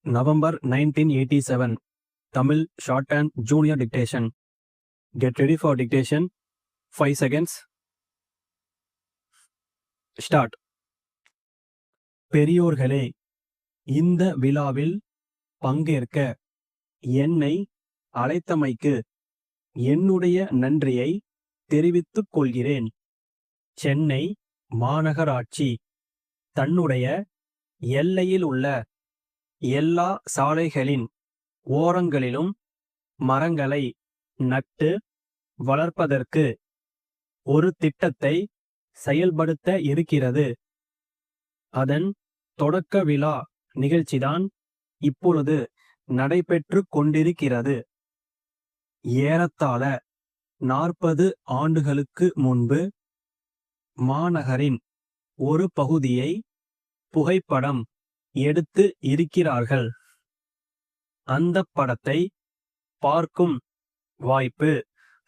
November 1987. Tamil Shorthand Junior Dictation. Get ready for dictation. 5 seconds. Start. பெரியோர்களே, இந்த விழாவில் பங்கேற்க என்னை அழைத்தமைக்கு என்னுடைய நன்றியை தெரிவித்துக் கொள்கிறேன். சென்னை மாநகராட்சி தன்னுடைய எல்லையில் உள்ள எல்லா சாலைகளின் ஓரங்களிலும் மரங்களை நட்டு வளர்ப்பதற்கு ஒரு திட்டத்தை செயல்படுத்த இருக்கிறது. அதன் தொடக்க விழா நிகழ்ச்சிதான் இப்பொழுது நடைபெற்று கொண்டிருக்கிறது. ஏறத்தாழ 40 ஆண்டுகளுக்கு முன்பு மாநகரின் ஒரு பகுதியை புகைப்படம் எடுத்து இருக்கிறார்கள். அந்த படத்தை பார்க்கும் வாய்ப்பு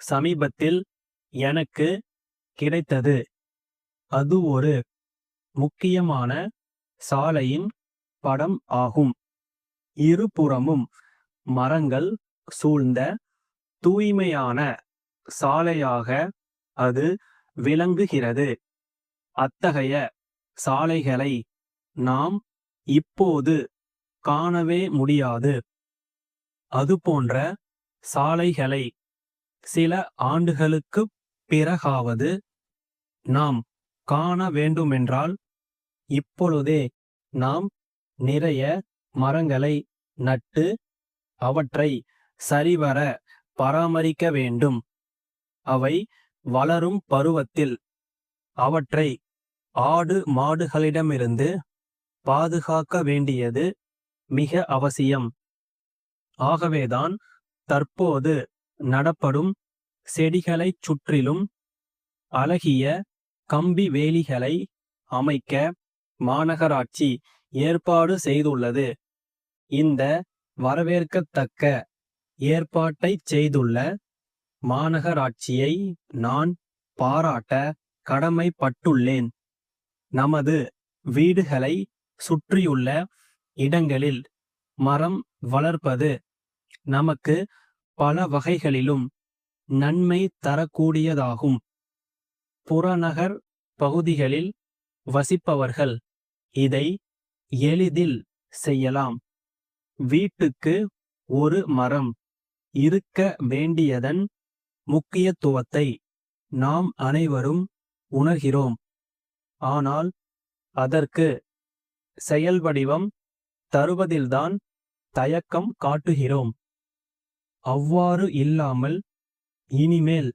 சமீபத்தில் எனக்கு கிடைத்தது. அது ஒரு முக்கியமான சாலையின் படம் ஆகும். இருபுறமும் மரங்கள் சூழ்ந்த தூய்மையான சாலையாக அது விளங்குகிறது. அத்தகைய சாலைகளை நாம் இப்போது காணவே முடியாது. அதுபோன்ற சாலைகளை சில ஆண்டுகளுக்கு பிறகாவது நாம் காண வேண்டுமென்றால் இப்பொழுதே நாம் நிறைய மரங்களை நட்டு அவற்றை சரிவர பராமரிக்க வேண்டும். அவை வளரும் பருவத்தில் அவற்றை ஆடு மாடுகளிடமிருந்து பாதுகாக்க வேண்டியது மிக அவசியம். ஆகவேதான் தற்போது நடப்படும் செடிகளைச் சுற்றிலும் அழகிய கம்பி வேலிகளை அமைக்க மாநகராட்சி ஏற்பாடு செய்துள்ளது. இந்த வரவேற்கத்தக்க ஏற்பாட்டை செய்துள்ள மாநகராட்சியை நான் பாராட்ட கடமைப்பட்டுள்ளேன். நமது வீடுகளை சுற்றியுள்ள இடங்களில் மரம் வளர்ப்பது நமக்கு பல வகைகளிலும் நன்மை தரக்கூடியதாகும். புறநகர் பகுதிகளில் வசிப்பவர்கள் இதை எளிதில் செய்யலாம். வீட்டுக்கு ஒரு மரம் இருக்க வேண்டியதன் முக்கியத்துவத்தை நாம் அனைவரும் உணர்கிறோம். ஆனால் அதற்கு செயல்வடிவம் தருவதில்தான் தயக்கம் காட்டுகிறோம். அவ்வாறு இல்லாமல் இனிமேல்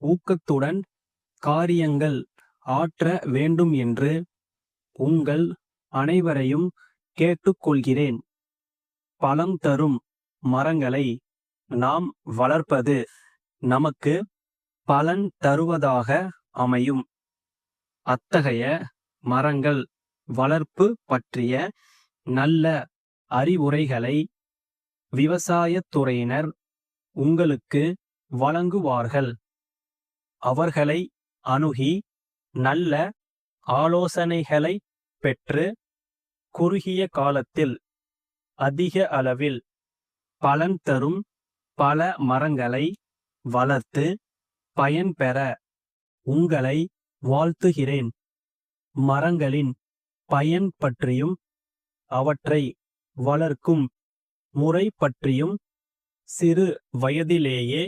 ஊக்கத்துடன் காரியங்கள் ஆற்ற வேண்டும் என்று உங்கள் அனைவரையும் கேட்டுக்கொள்கிறேன். பழம் தரும் மரங்களை நாம் வளர்ப்பது நமக்கு பலன் தருவதாக அமையும். அத்தகைய மரங்கள் வளர்ப்பு பற்றிய நல்ல அறிவுரைகளை விவசாயத்துறையினர் உங்களுக்கு வழங்குவார்கள். அவர்களை அணுகி நல்ல ஆலோசனைகளை பெற்று குறுகிய காலத்தில் அதிக அளவில் பலன் தரும் பல மரங்களை வளர்த்து பயன்பெற உங்களை வாழ்த்துகிறேன். மரங்களின் பயன் பற்றியும் அவற்றை வளர்க்கும் முறை பற்றியும் சிறு வயதிலேயே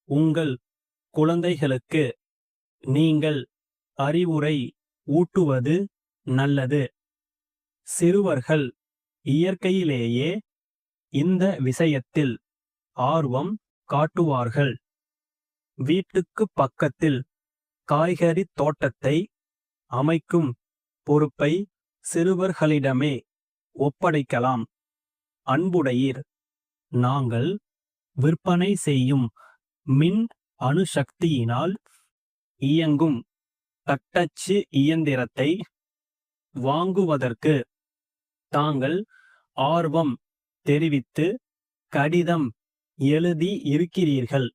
உங்கள் குழந்தைகளுக்கு நீங்கள் அறிவுரை ஊட்டுவது நல்லது. சிறுவர்கள் இயற்கையிலேயே இந்த விஷயத்தில் ஆர்வம் காட்டுவார்கள். வீட்டுக்கு பக்கத்தில் காய்கறி தோட்டத்தை அமைக்கும் பொறுப்பை சிறுவர்களிடமே ஒப்படைக்கலாம். அன்புடையீர், நாங்கள் விற்பனை செய்யும் மின் அணுசக்தியினால் இயங்கும் தட்டச்சு இயந்திரத்தை வாங்குவதற்கு தாங்கள் ஆர்வம் தெரிவித்து கடிதம் எழுதி இருக்கிறீர்கள்.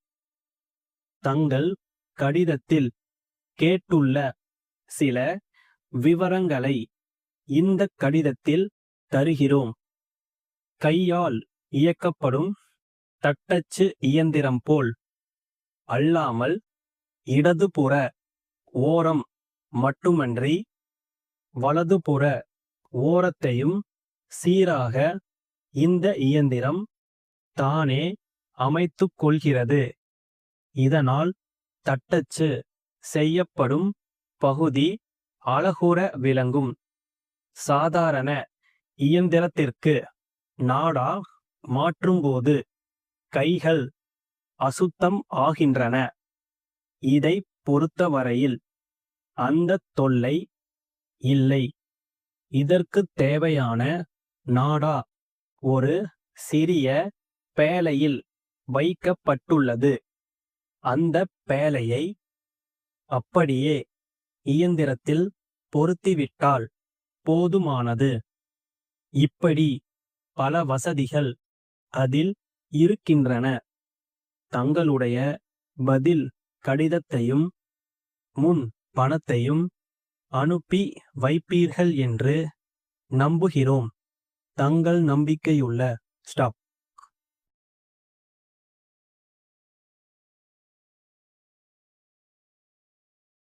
தங்கள் கடிதத்தில் கேட்டுள்ள சில விவரங்களை இந்த கடிதத்தில் தருகிறோம். கையால் இயக்கப்படும் தட்டச்சு இயந்திரம் போல் அல்லாமல் இடதுபுற ஓரம் மட்டுமன்றி வலதுபுற ஓரத்தையும் சீராக இந்த இயந்திரம் தானே அமைத்துக் கொள்கிறது. இதனால் தட்டச்சு செய்யப்படும் பகுதி அழகுற விளங்கும். சாதாரண இயந்திரத்திற்கு நாடா மாற்றும்போது கைகள் அசுத்தம் ஆகின்றன. இதை பொறுத்தவரையில் அந்த தொல்லை இல்லை. இதற்கு தேவையான நாடா ஒரு சிறிய பேழையில் வைக்கப்பட்டுள்ளது. அந்த பேழையை அப்படியே இயந்திரத்தில் பொருத்திவிட்டால் போதுமானது. இப்படி பல வசதிகள் அதில் இருக்கின்றன. தங்களுடைய பதில் கடிதத்தையும் முன் பணத்தையும் அனுப்பி வைப்பீர்கள் என்று நம்புகிறோம். தங்கள் நம்பிக்கையுள்ள ஸ்டாப்.